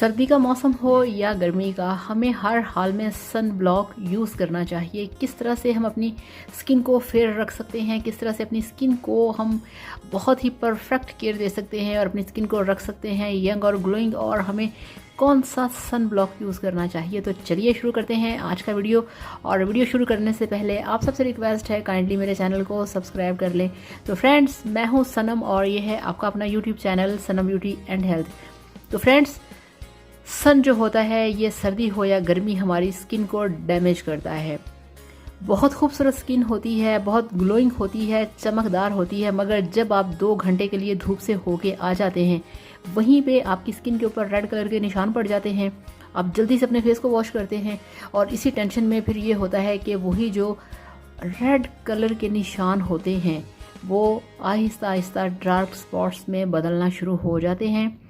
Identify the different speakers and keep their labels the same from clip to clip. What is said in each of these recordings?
Speaker 1: सर्दी का मौसम हो या गर्मी का, हमें हर हाल में सन ब्लॉक यूज़ करना चाहिए। किस तरह से हम अपनी स्किन को फेयर रख सकते हैं, किस तरह से अपनी स्किन को हम बहुत ही परफेक्ट केयर दे सकते हैं और अपनी स्किन को रख सकते हैं यंग और ग्लोइंग, और हमें कौन सा सन ब्लॉक यूज़ करना चाहिए। तो चलिए शुरू करते हैं आज का वीडियो। और वीडियो शुरू करने से पहले आप सबसे रिक्वेस्ट है, काइंडली मेरे चैनल को सब्सक्राइब कर लें। तो फ्रेंड्स, मैं हूँ सनम और ये है आपका अपना YouTube channel Sanam beauty and health. तो फ्रेंड्स, सन जो होता है, ये सर्दी हो या गर्मी हमारी स्किन को डैमेज करता है। बहुत खूबसूरत स्किन होती है, बहुत ग्लोइंग होती है, चमकदार होती है, मगर जब आप 2 घंटे के लिए धूप से होके आ जाते हैं, वहीं पे आपकी स्किन के ऊपर रेड कलर के निशान पड़ जाते हैं। आप जल्दी से अपने फेस को वॉश करते हैं और इसी टेंशन में फिर ये होता है कि वही जो रेड कलर के निशान होते हैं वो आहिस्ता आहिस्ता डार्क स्पॉट्स में बदलना शुरू हो जाते हैं।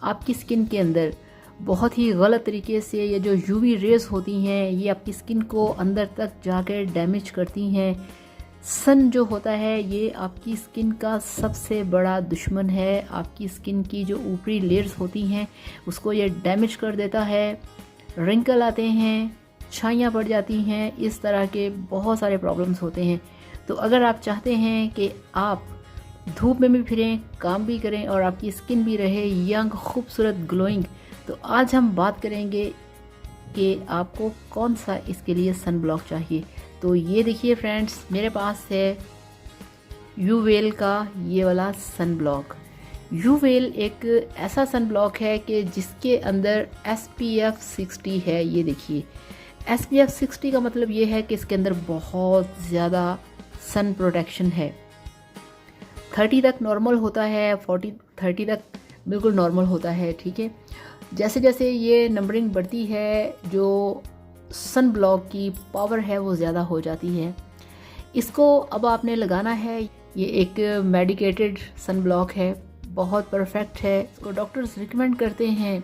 Speaker 1: आपकी स्किन के अंदर बहुत ही गलत तरीके से ये जो यूवी रेज होती हैं, ये आपकी स्किन को अंदर तक जाकर डैमेज करती हैं। सन जो होता है, ये आपकी स्किन का सबसे बड़ा दुश्मन है। आपकी स्किन की जो ऊपरी लेयर्स होती हैं उसको ये डैमेज कर देता है। रिंकल आते हैं, छाइयाँ पड़ जाती हैं, इस तरह के बहुत सारे प्रॉब्लम्स होते हैं। तो अगर आप चाहते हैं कि आप धूप में भी फिरें, काम भी करें और आपकी स्किन भी रहे यंग, खूबसूरत, ग्लोइंग, तो आज हम बात करेंगे कि आपको कौन सा इसके लिए सन ब्लॉक चाहिए। तो ये देखिए फ्रेंड्स, मेरे पास है यूवेल का ये वाला सन ब्लॉक। यूवेल एक ऐसा सन ब्लॉक है कि जिसके अंदर SPF 60 है। ये देखिए, SPF 60 का मतलब ये है कि इसके अंदर बहुत ज़्यादा सन प्रोटेक्शन है। 30 तक नॉर्मल होता है, 30 तक बिल्कुल नॉर्मल होता है, ठीक है। जैसे जैसे ये नंबरिंग बढ़ती है, जो सन ब्लॉक की पावर है वो ज़्यादा हो जाती है। इसको अब आपने लगाना है। ये एक मेडिकेटेड सन ब्लॉक है, बहुत परफेक्ट है। इसको डॉक्टर्स रिकमेंड करते हैं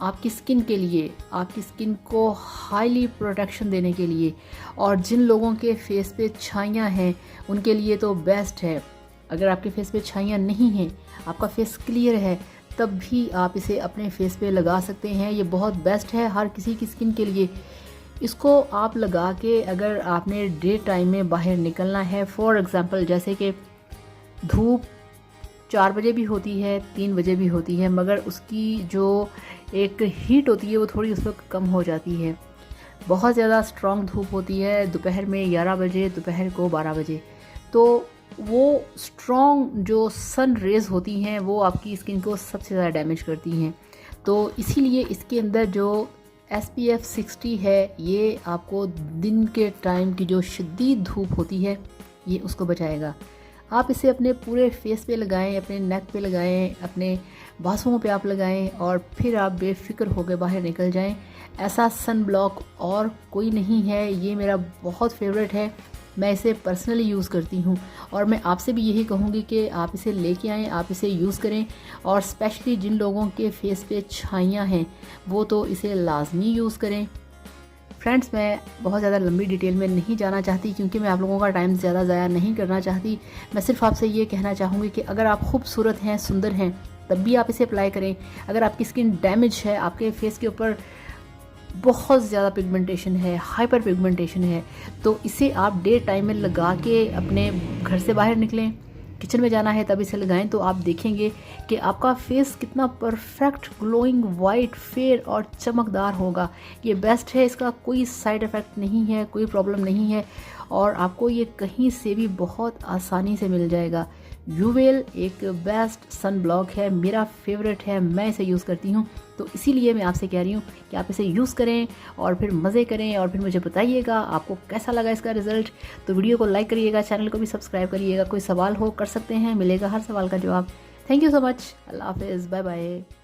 Speaker 1: आपकी स्किन के लिए, आपकी स्किन को हाईली प्रोटेक्शन देने के लिए। और जिन लोगों के फेस पे छाइयाँ हैं उनके लिए तो बेस्ट है। अगर आपके फेस पे छाइयाँ नहीं हैं, आपका फेस क्लियर है, तब भी आप इसे अपने फेस पे लगा सकते हैं। ये बहुत बेस्ट है हर किसी की स्किन के लिए। इसको आप लगा के अगर आपने डे टाइम में बाहर निकलना है, फॉर एग्ज़ाम्पल जैसे कि धूप 4 बजे भी होती है, 3 बजे भी होती है, मगर उसकी जो एक हीट होती है वो थोड़ी उस वक्त कम हो जाती है। बहुत ज़्यादा स्ट्रॉन्ग धूप होती है दोपहर में 11 बजे, दोपहर को 12 बजे, तो वो स्ट्रॉन्ग जो सन रेज़ होती हैं वो आपकी स्किन को सबसे ज़्यादा डैमेज करती हैं। तो इसीलिए इसके अंदर जो SPF 60 है, ये आपको दिन के टाइम की जो शदीद धूप होती है ये उसको बचाएगा। आप इसे अपने पूरे फेस पे लगाएं, अपने नेक पे लगाएं, अपने बाजुओं पे आप लगाएं और फिर आप बेफिक्र होकर बाहर निकल जाएं। ऐसा सन ब्लॉक और कोई नहीं है, ये मेरा बहुत फेवरेट है। मैं इसे पर्सनली यूज़ करती हूँ और मैं आपसे भी यही कहूँगी कि आप इसे लेके आएँ, आप इसे यूज़ करें। और स्पेशली जिन लोगों के फेस पे छाइयाँ हैं वो तो इसे लाजमी यूज़ करें। फ्रेंड्स, मैं बहुत ज़्यादा लंबी डिटेल में नहीं जाना चाहती क्योंकि मैं आप लोगों का टाइम ज़्यादा ज़ाया नहीं करना चाहती। मैं सिर्फ आपसे ये कहना चाहूँगी कि अगर आप खूबसूरत हैं, सुंदर हैं, तब भी आप इसे अप्लाई करें। अगर आपकी स्किन डैमेज है, आपके फेस के ऊपर बहुत ज़्यादा पिगमेंटेशन है, हाइपर पिगमेंटेशन है, तो इसे आप डे टाइम में लगा के अपने घर से बाहर निकलें, किचन में जाना है तब इसे लगाएं, तो आप देखेंगे कि आपका फेस कितना परफेक्ट, ग्लोइंग, वाइट, फेयर और चमकदार होगा। ये बेस्ट है, इसका कोई साइड इफ़ेक्ट नहीं है, कोई प्रॉब्लम नहीं है और आपको ये कहीं से भी बहुत आसानी से मिल जाएगा। यूवेल एक बेस्ट सन ब्लॉक है, मेरा फेवरेट है, मैं इसे यूज़ करती हूँ। तो इसीलिए मैं आपसे कह रही हूँ कि आप इसे यूज़ करें और फिर मज़े करें और फिर मुझे बताइएगा आपको कैसा लगा इसका रिज़ल्ट। तो वीडियो को लाइक करिएगा, चैनल को भी सब्सक्राइब करिएगा। कोई सवाल हो कर सकते हैं, मिलेगा हर सवाल का जवाब। Thank you so much. अल्लाह हाफिज़, बाय बाय।